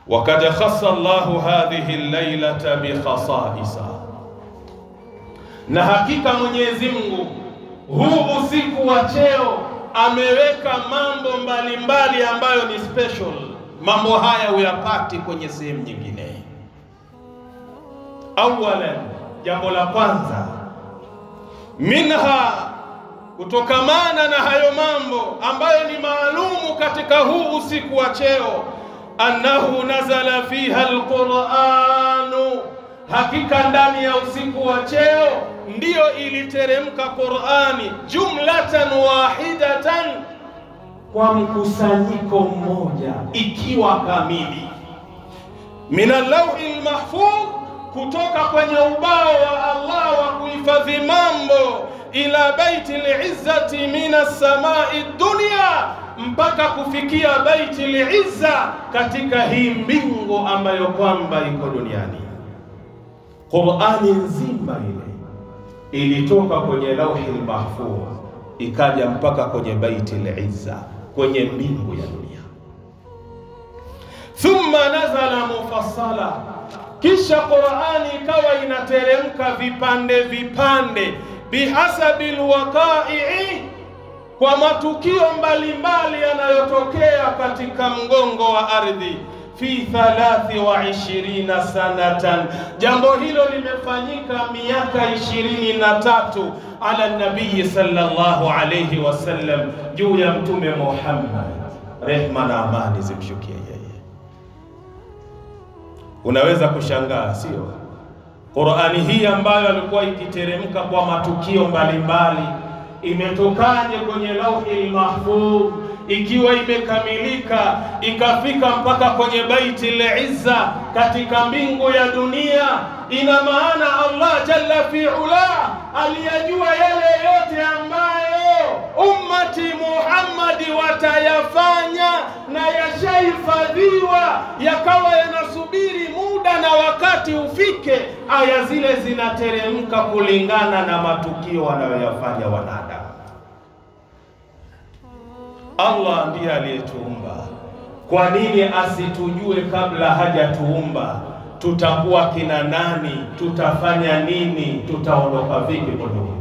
وقد خص الله هذه الليلة بخصائص، na hakika Mwenyezi Mungu huu usiku wa cheo ameweka mambo mbalimbali ambayo ni special. Mambo haya uyapati kwenye sehemu nyingine. Awalan, jambo la kwanza, minha, kutokamana na hayo mambo ambayo ni maalumu katika huu usiku wa cheo, annahu nazala fiha alquranu, hakika ndani ya usiku wa cheo ndiyo iliteremka Qur'ani, jumlatan wahidatan, kwa mkusanyiko mmoja ikiwa kamili, min al-lawhil mahfuz, kutoka kwenye ubao wa Allah wa kuhifadhi mambo, ila baitil izzati minas samai dunya, mpaka kufikia baitil izza, katika hii mbingu ambayo kwamba iko duniani. Qur'ani nzima ile ilitoka kwenye lauhil mahfuz ikaja mpaka kwenye baitil izza, kwenye mbingu ya dunia. Thumma nazala mufassala, kisha Qur'ani ikawa inateremka vipande vipande, bihasabil waqa'i, kwa matukio mbalimbali yanayotokea katika mgongo wa ardhi, fi 23 sanatan, jambo hilo limefanyika miaka 23, ala nabii sallallahu alayhi wasallam, juu ya mtume Muhammad, rehma na amani zimshukie yeye. Unaweza kushangaa, sio? Qur'ani hii ambayo alikuwa ikiteremka kwa matukio mbalimbali imetokaje kwenye lauhil mahfuz, ikiwa imekamilika ikafika mpaka kwenye baitil izza, katika mbingu ya dunia? Ina maana Allah jalla fi ula aliyajua yale yote ambayo ummati Muhammad watayafanya, na yashahifadhiwa, yakawa yanasubiri muda na wakati ufike, aya zile zinateremka kulingana na matukio wanayoyafanya wanadamu. Allah ndiye aliyetuumba. Kwa nini asitujue kabla hajatuumba? Tutakuwa kina nani? Tutafanya nini? Tutaondoka vipi kwa dunia?